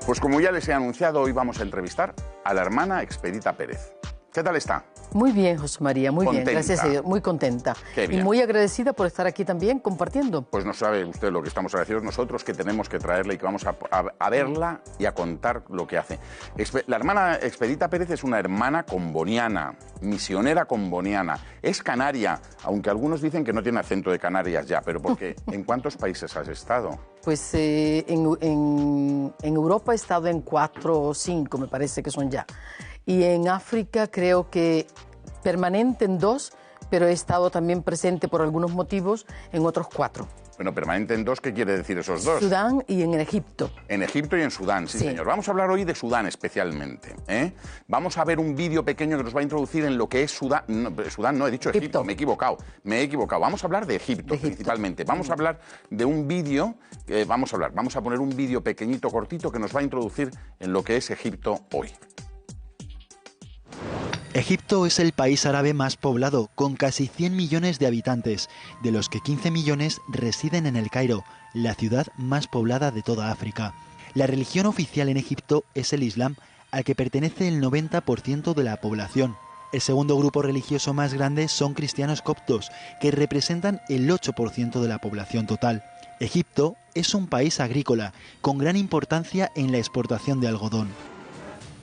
Pues como ya les he anunciado, hoy vamos a entrevistar a la hermana Expedita Pérez. ¿Qué tal está? Muy bien, José María, muy Contenta. bien, gracias a Dios, muy contenta. Qué bien. Y muy agradecida por estar aquí también compartiendo. Pues no sabe usted lo que estamos agradecidos nosotros, que tenemos que traerla y que vamos a verla y a contar lo que hace. La hermana Expedita Pérez es una hermana comboniana, misionera comboniana. Es canaria, aunque algunos dicen que no tiene acento de Canarias ya, pero ¿por qué? ¿En cuántos países has estado? Pues en Europa he estado en 4 o 5, me parece que son ya. Y en África creo que permanente en 2, pero he estado también presente por algunos motivos en otros 4. Bueno, permanente en 2, ¿qué quiere decir esos 2? Sudán y en Egipto. En Egipto y en Sudán, sí, señor. Vamos a hablar hoy de Sudán especialmente, ¿eh? Vamos a ver un vídeo pequeño que nos va a introducir en lo que es Sudán. No, Sudán no, he dicho Egipto, me he equivocado. Vamos a hablar de Egipto, principalmente. Vamos a hablar de un vídeo, vamos a poner un vídeo pequeñito, cortito, que nos va a introducir en lo que es Egipto hoy. Egipto es el país árabe más poblado, con casi 100 millones de habitantes, de los que 15 millones residen en El Cairo, la ciudad más poblada de toda África. La religión oficial en Egipto es el Islam, al que pertenece el 90% de la población. El segundo grupo religioso más grande son cristianos coptos, que representan el 8% de la población total. Egipto es un país agrícola, con gran importancia en la exportación de algodón.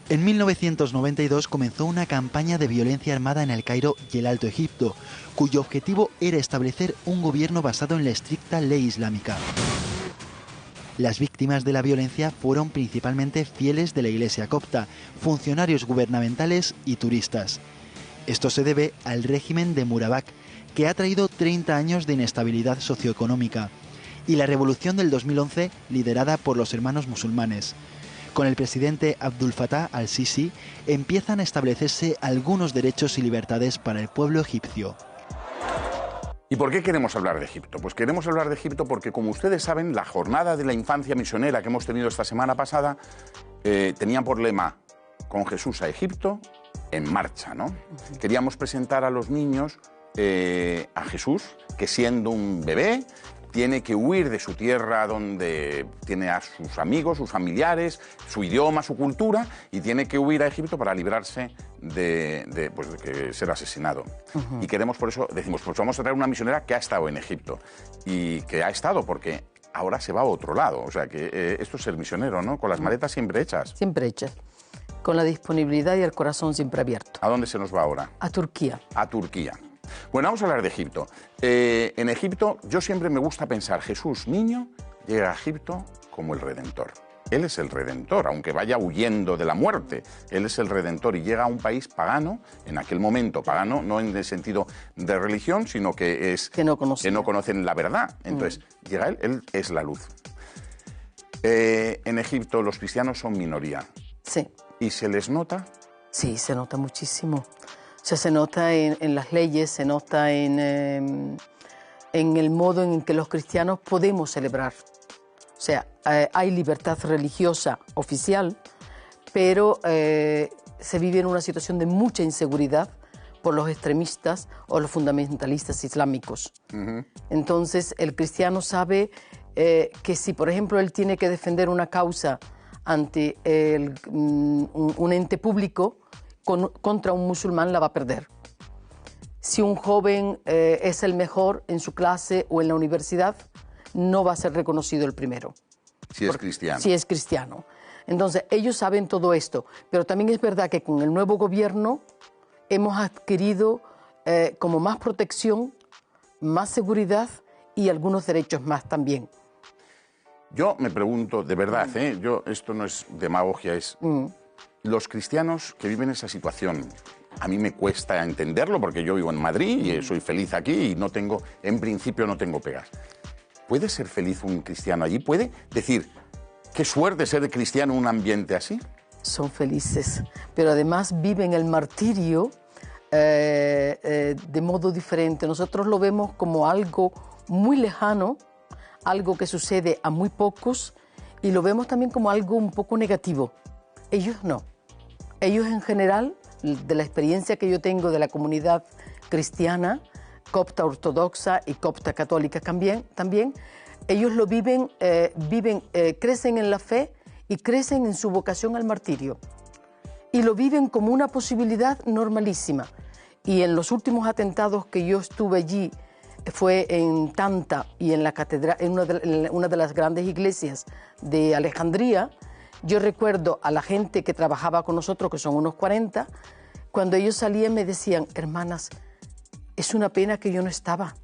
En 1992 comenzó una campaña de violencia armada en El Cairo y el Alto Egipto, cuyo objetivo era establecer un gobierno basado en la estricta ley islámica. Las víctimas de la violencia fueron principalmente fieles de la Iglesia copta, funcionarios gubernamentales y turistas. Esto se debe al régimen de Mubarak, que ha traído 30 años de inestabilidad socioeconómica, y la revolución del 2011 liderada por los hermanos musulmanes. Con el presidente Abdul Fattah al-Sisi empiezan a establecerse algunos derechos y libertades para el pueblo egipcio. ¿Y por qué queremos hablar de Egipto? Pues queremos hablar de Egipto porque, como ustedes saben, la jornada de la infancia misionera que hemos tenido esta semana pasada tenía por lema "Con Jesús a Egipto, en marcha", ¿no? Queríamos presentar a los niños a Jesús, que siendo un bebé tiene que huir de su tierra, donde tiene a sus amigos, sus familiares, su idioma, su cultura, y tiene que huir a Egipto para librarse de ser asesinado. Y queremos, por eso, decimos, pues vamos a traer una misionera que ha estado en Egipto, y que ha estado porque ahora se va a otro lado. O sea, que esto es ser misionero, ¿no? Con las maletas siempre hechas. Siempre hechas, con la disponibilidad y el corazón siempre abierto. ¿A dónde se nos va ahora? A Turquía. A Turquía. Bueno, vamos a hablar de Egipto. En Egipto yo siempre me gusta pensar, Jesús, niño, llega a Egipto como el Redentor. Él es el Redentor, aunque vaya huyendo de la muerte. Él es el Redentor y llega a un país pagano, en aquel momento pagano, no en el sentido de religión, sino que es que no conocen la verdad. Entonces, llega él es la luz. En Egipto los cristianos son minoría. Sí. ¿Y se les nota? Sí, se nota muchísimo. O sea, se nota en las leyes, se nota en el modo en que los cristianos podemos celebrar. O sea, hay libertad religiosa oficial, pero se vive en una situación de mucha inseguridad por los extremistas o los fundamentalistas islámicos. Entonces, el cristiano sabe que si, por ejemplo, él tiene que defender una causa ante un ente público, contra un musulmán la va a perder. Si un joven es el mejor en su clase o en la universidad, no va a ser reconocido el primero. Si es cristiano. Si es cristiano. Entonces, ellos saben todo esto, pero también es verdad que con el nuevo gobierno hemos adquirido como más protección, más seguridad y algunos derechos más también. Yo me pregunto, de verdad, esto no es demagogia, es... Los cristianos que viven esa situación, a mí me cuesta entenderlo porque yo vivo en Madrid y soy feliz aquí y en principio no tengo pegas. ¿Puede ser feliz un cristiano allí? ¿Puede decir, qué suerte ser cristiano en un ambiente así? Son felices, pero además viven el martirio de modo diferente. Nosotros lo vemos como algo muy lejano, algo que sucede a muy pocos, y lo vemos también como algo un poco negativo. Ellos no. Ellos en general, de la experiencia que yo tengo de la comunidad cristiana, copta ortodoxa y copta católica también ellos lo viven, crecen en la fe y crecen en su vocación al martirio. Y lo viven como una posibilidad normalísima. Y en los últimos atentados que yo estuve allí, fue en Tanta y en la catedral, en una de las grandes iglesias de Alejandría. Yo recuerdo a la gente que trabajaba con nosotros, que son unos 40, cuando ellos salían me decían, hermanas, es una pena que yo no estaba.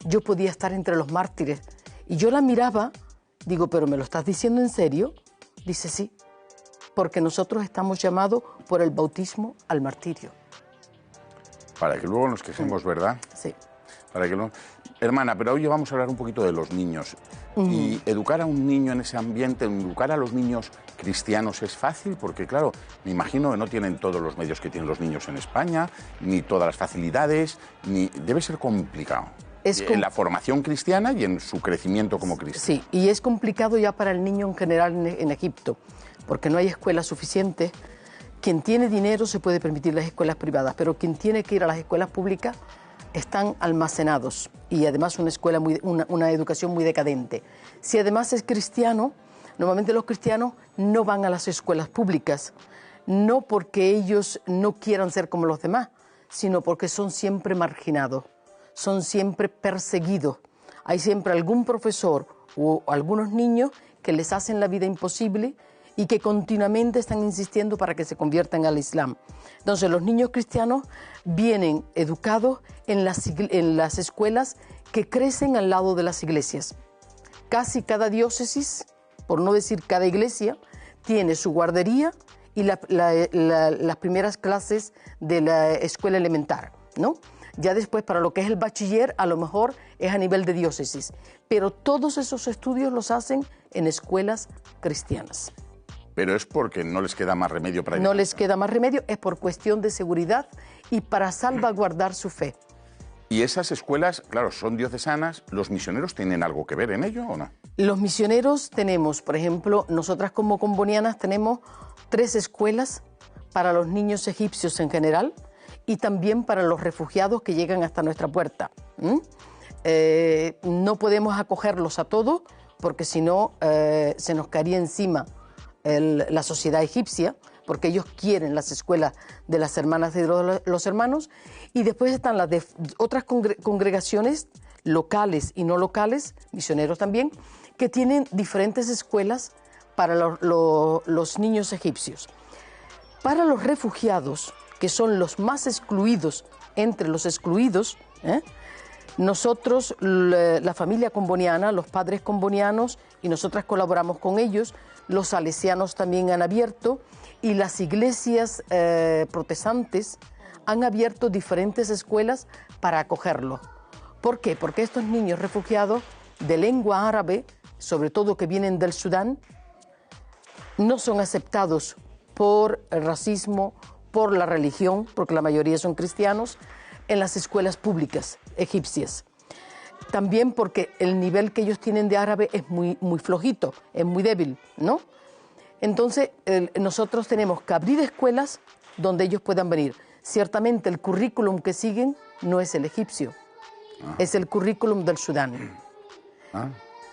Yo podía estar entre los mártires. Y yo la miraba, digo, ¿pero me lo estás diciendo en serio? Dice, sí, porque nosotros estamos llamados por el bautismo al martirio. Para que luego nos quejemos, ¿verdad? Sí. Para que Hermana, pero hoy vamos a hablar un poquito de los niños. Y educar a un niño en ese ambiente, educar a los niños cristianos es fácil, porque claro, me imagino que no tienen todos los medios que tienen los niños en España, ni todas las facilidades, ni debe ser complicado. En la formación cristiana y en su crecimiento como cristiano. Sí, y es complicado ya para el niño en general en Egipto, porque no hay escuelas suficientes. Quien tiene dinero se puede permitir las escuelas privadas, pero quien tiene que ir a las escuelas públicas están almacenados, y además una educación muy decadente. Si además es cristiano, normalmente los cristianos no van a las escuelas públicas, no porque ellos no quieran ser como los demás, sino porque son siempre marginados, son siempre perseguidos. Hay siempre algún profesor o algunos niños que les hacen la vida imposible y que continuamente están insistiendo para que se conviertan al Islam. Entonces los niños cristianos vienen educados en las escuelas que crecen al lado de las iglesias. Casi cada diócesis, por no decir cada iglesia, tiene su guardería y las primeras clases de la escuela elemental, ¿no? Ya después, para lo que es el bachiller, a lo mejor es a nivel de diócesis. Pero todos esos estudios los hacen en escuelas cristianas. Pero es porque no les queda más remedio para... No les queda más remedio, es por cuestión de seguridad y para salvaguardar su fe. Y esas escuelas, claro, son diocesanas, ¿los misioneros tienen algo que ver en ello o no? Los misioneros tenemos, por ejemplo, nosotras como combonianas tenemos 3 escuelas para los niños egipcios en general y también para los refugiados que llegan hasta nuestra puerta. No podemos acogerlos a todos porque si no se nos caería encima la sociedad egipcia, porque ellos quieren las escuelas de las hermanas de los hermanos, y después están las de otras congregaciones locales y no locales, misioneros también, que tienen diferentes escuelas para los niños egipcios. Para los refugiados, que son los más excluidos entre los excluidos, nosotros, la familia comboniana, los padres combonianos, y nosotras colaboramos con ellos, los salesianos también han abierto, y las iglesias protestantes han abierto diferentes escuelas para acogerlos. ¿Por qué? Porque estos niños refugiados de lengua árabe, sobre todo que vienen del Sudán, no son aceptados por el racismo, por la religión, porque la mayoría son cristianos, en las escuelas públicas egipcias. También porque el nivel que ellos tienen de árabe es muy flojito, es muy débil, ¿no? Entonces, nosotros tenemos que abrir escuelas donde ellos puedan venir. Ciertamente, el currículum que siguen no es el egipcio, es el currículum del Sudán.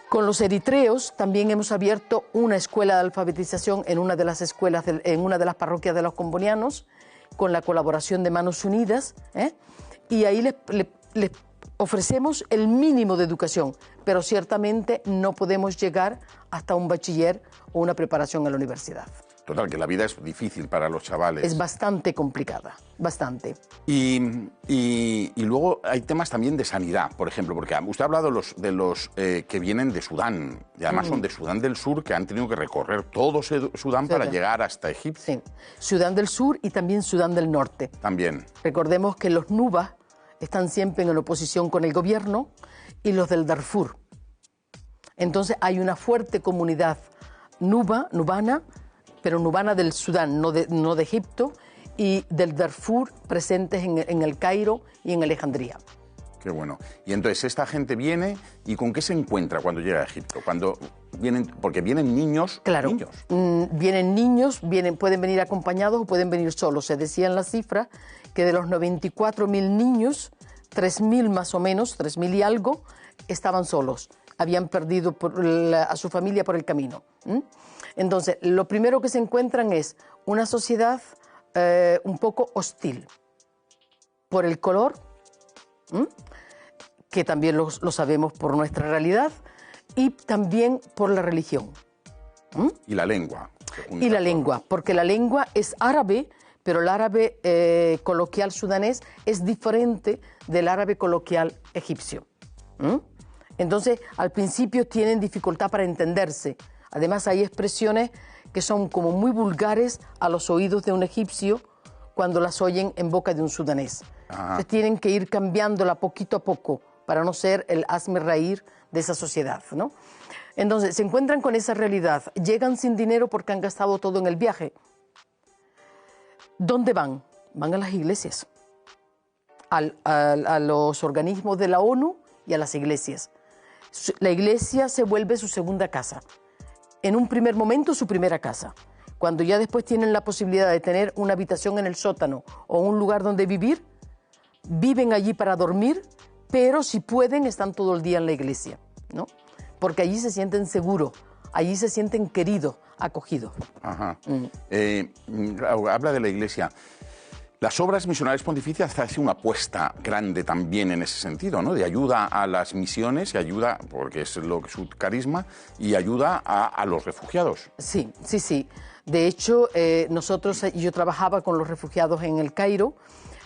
Con los eritreos también hemos abierto una escuela de alfabetización en una de las escuelas, en una de las parroquias de los combonianos, con la colaboración de Manos Unidas, y ahí les ofrecemos el mínimo de educación, pero ciertamente no podemos llegar hasta un bachiller o una preparación a la universidad. Total, que la vida es difícil para los chavales. Es bastante complicada, bastante. Y luego hay temas también de sanidad, por ejemplo, porque usted ha hablado de los que vienen de Sudán, y además son de Sudán del Sur, que han tenido que recorrer todo Sudán para llegar hasta Egipto. Sí, Sudán del Sur y también Sudán del Norte. También. Recordemos que los Nuba están siempre en oposición con el gobierno y los del Darfur. Entonces hay una fuerte comunidad nubana, pero nubana del Sudán, no de Egipto, y del Darfur presentes en el Cairo y en Alejandría. Qué bueno. Y entonces esta gente viene, ¿y con qué se encuentra cuando llega a Egipto? Porque vienen niños. Claro, niños. Vienen niños, pueden venir acompañados o pueden venir solos. Se decía en la cifra que de los 94.000 niños, 3.000 más o menos, 3.000 y algo, estaban solos. Habían perdido a su familia por el camino. Entonces, lo primero que se encuentran es una sociedad un poco hostil por el color, que también lo sabemos por nuestra realidad, y también por la religión. Y la lengua. Y la lengua, porque la lengua es árabe, pero el árabe coloquial sudanés es diferente del árabe coloquial egipcio. Entonces, al principio tienen dificultad para entenderse. Además, hay expresiones que son como muy vulgares a los oídos de un egipcio cuando las oyen en boca de un sudanés. Entonces, tienen que ir cambiándola poquito a poco para no ser el hazme reír de esa sociedad, ¿no? Entonces, se encuentran con esa realidad, llegan sin dinero porque han gastado todo en el viaje. ¿Dónde van? Van a las iglesias, a los organismos de la ONU y a las iglesias. La iglesia se vuelve su segunda casa. En un primer momento, su primera casa. Cuando ya después tienen la posibilidad de tener una habitación en el sótano o un lugar donde vivir, viven allí para dormir, pero si pueden, están todo el día en la iglesia, ¿no? Porque allí se sienten seguros, allí se sienten queridos, acogidos. Ajá. Habla de la iglesia. Las obras misionales pontificias hacen una apuesta grande también en ese sentido, ¿no? De ayuda a las misiones y ayuda, porque es su carisma, y ayuda a los refugiados. Sí, sí, sí. De hecho, yo trabajaba con los refugiados en el Cairo,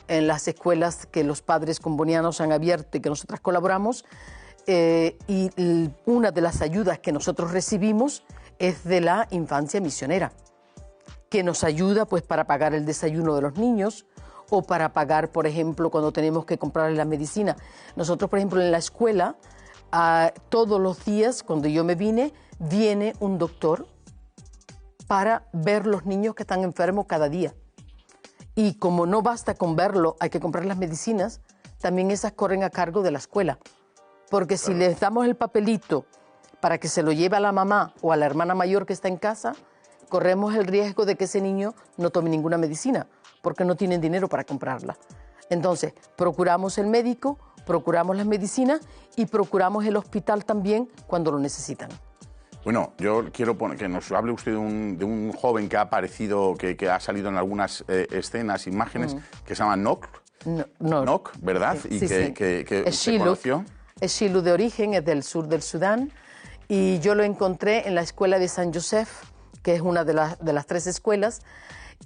en las escuelas que los padres combonianos han abierto y que nosotras colaboramos, y una de las ayudas que nosotros recibimos es de la infancia misionera, que nos ayuda pues para pagar el desayuno de los niños o para pagar, por ejemplo, cuando tenemos que comprarles la medicina. Nosotros, por ejemplo, en la escuela, todos los días, cuando yo me vine, viene un doctor para ver los niños que están enfermos cada día. Y como no basta con verlo, hay que comprar las medicinas, también esas corren a cargo de la escuela. Porque si les damos el papelito para que se lo lleve a la mamá o a la hermana mayor que está en casa, corremos el riesgo de que ese niño no tome ninguna medicina, porque no tienen dinero para comprarla. Entonces, procuramos el médico, procuramos las medicinas y procuramos el hospital también cuando lo necesitan. Bueno, yo quiero que nos hable usted de un joven que ha aparecido, que ha salido en algunas escenas, imágenes, que se llama Nok. Nok, ¿verdad? Sí, y sí, que es se Shiluk. conoció. Es Shiluk de origen, es del sur del Sudán, y yo lo encontré en la escuela de San Joseph, que es una de las 3 escuelas,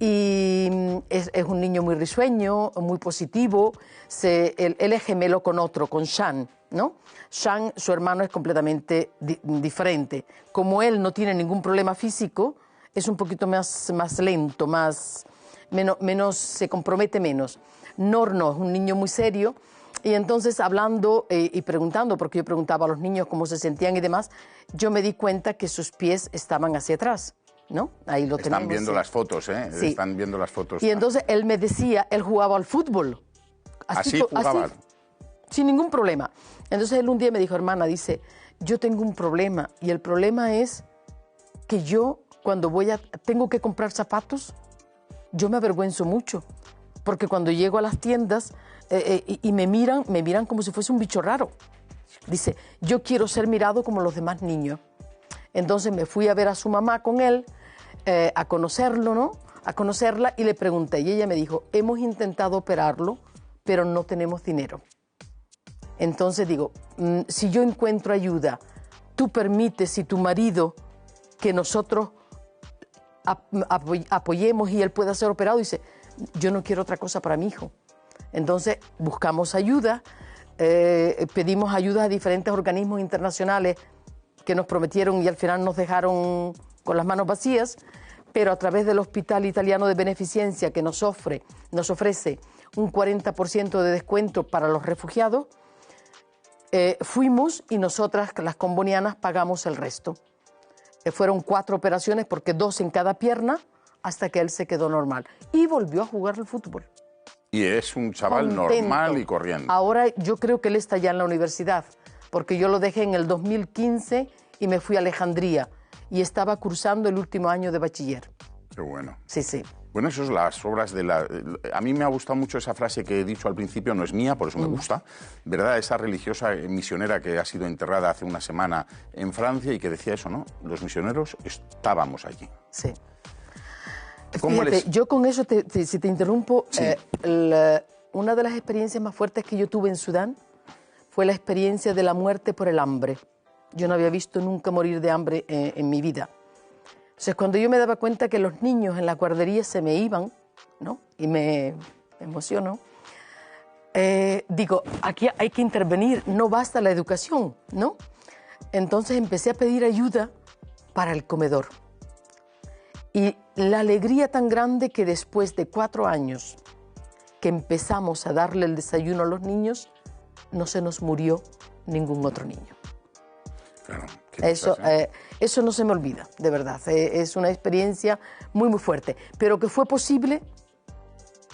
y es un niño muy risueño, muy positivo. Él es gemelo con otro, con Shan, ¿no? Shan, su hermano, es completamente diferente. Como él no tiene ningún problema físico, es un poquito más lento, menos, se compromete menos. Nor no, es un niño muy serio. Y entonces, hablando y preguntando, porque yo preguntaba a los niños cómo se sentían y demás, yo me di cuenta que sus pies estaban hacia atrás, ¿no? Ahí lo tenemos. Están viendo las fotos, ¿eh? Sí. Están viendo las fotos. Y entonces él me decía, él jugaba al fútbol. ¿Así jugaba? Así, sin ningún problema. Entonces él un día me dijo, hermana, dice, yo tengo un problema, y el problema es que yo, cuando tengo que comprar zapatos, yo me avergüenzo mucho, porque cuando llego a las tiendas y me miran como si fuese un bicho raro. Dice, yo quiero ser mirado como los demás niños. Entonces me fui a ver a su mamá con él, a conocerlo, ¿no? A conocerla, y le pregunté, y ella me dijo, hemos intentado operarlo, pero no tenemos dinero. Entonces digo, si yo encuentro ayuda, tú permites, y tu marido, que nosotros apoyemos y él pueda ser operado. Dice, yo no quiero otra cosa para mi hijo. Entonces buscamos ayuda, pedimos ayuda a diferentes organismos internacionales que nos prometieron y al final nos dejaron con las manos vacías, pero a través del Hospital Italiano de Beneficencia, que nos ofrece un 40% de descuento para los refugiados, fuimos, y nosotras, las combonianas, pagamos el resto. Fueron 4 operaciones, porque 2 en cada pierna, hasta que él se quedó normal. Y volvió a jugar al fútbol. Y es un chaval normal y corriente. Ahora yo creo que él está ya en la universidad, porque yo lo dejé en el 2015 y me fui a Alejandría, y estaba cursando el último año de bachiller. Qué bueno. Sí, sí. Bueno, eso es las obras de la... A mí me ha gustado mucho esa frase que he dicho al principio, no es mía, por eso me gusta, ¿verdad? Esa religiosa misionera que ha sido enterrada hace una semana en Francia y que decía eso, ¿no? Los misioneros estábamos allí. Sí. ¿Cómo Fíjate, yo con eso, si te interrumpo, Sí. una de las experiencias más fuertes que yo tuve en Sudán fue la experiencia de la muerte por el hambre. Yo no había visto nunca morir de hambre en mi vida. Entonces, cuando yo me daba cuenta que los niños en la guardería se me iban, ¿no? Y me emocionó, digo, aquí hay que intervenir, no basta la educación, ¿no? Entonces empecé a pedir ayuda para el comedor. Y la alegría tan grande que después de 4 años que empezamos a darle el desayuno a los niños, no se nos murió ningún otro niño. Claro, Eso no se me olvida, de verdad. Es una experiencia muy, muy fuerte. Pero que fue posible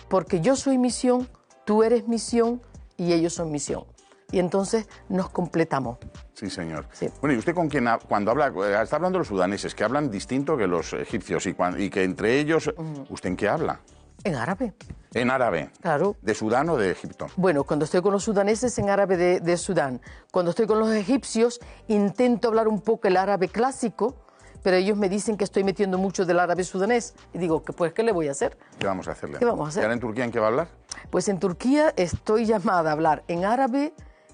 porque yo soy misión, tú eres misión y ellos son misión. Y entonces nos completamos. Sí, señor. Sí. Bueno, ¿y usted con quién, cuando habla, está hablando de los sudaneses, que hablan distinto que los egipcios y que entre ellos, ¿usted en qué habla? En árabe. En árabe. Claro. ¿De Sudán o de Egipto? Bueno, cuando estoy con los sudaneses, en árabe de Sudán. Cuando estoy con los egipcios, intento hablar un poco el árabe clásico, pero ellos me dicen que estoy metiendo mucho del árabe sudanés. Y digo, pues, ¿qué le voy a hacer? ¿Qué vamos a hacerle? ¿Qué vamos a hacer? ¿Y ahora en Turquía en qué va a hablar? Pues en Turquía estoy llamada a hablar en árabe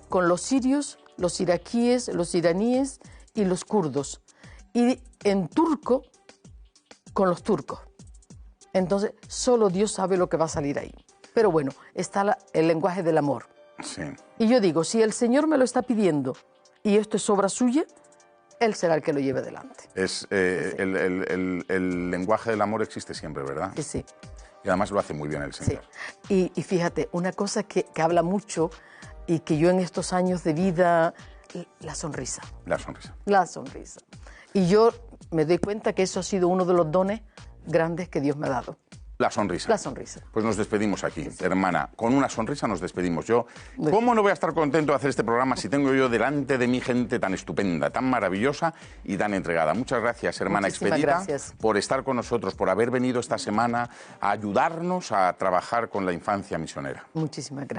con los sirios, los iraquíes, los iraníes y los kurdos. Y en turco con los turcos. Entonces, solo Dios sabe lo que va a salir ahí. Pero bueno, está el lenguaje del amor. Sí. Y yo digo, si el Señor me lo está pidiendo y esto es obra suya, Él será el que lo lleve adelante. El lenguaje del amor existe siempre, ¿verdad? Sí, sí. Y además lo hace muy bien el Señor. Sí. Y fíjate, una cosa que habla mucho y que yo en estos años de vida, la sonrisa. La sonrisa. La sonrisa. Y yo me doy cuenta que eso ha sido uno de los dones grandes que Dios me ha dado. La sonrisa. La sonrisa. Pues nos despedimos aquí, hermana. Con una sonrisa nos despedimos. Yo, Muy ¿cómo no voy a estar contento de hacer este programa si tengo yo delante de mí gente tan estupenda, tan maravillosa y tan entregada? Muchas gracias, hermana Muchísimas Expedita, gracias. por estar con nosotros, por haber venido esta semana a ayudarnos a trabajar con la infancia misionera. Muchísimas gracias.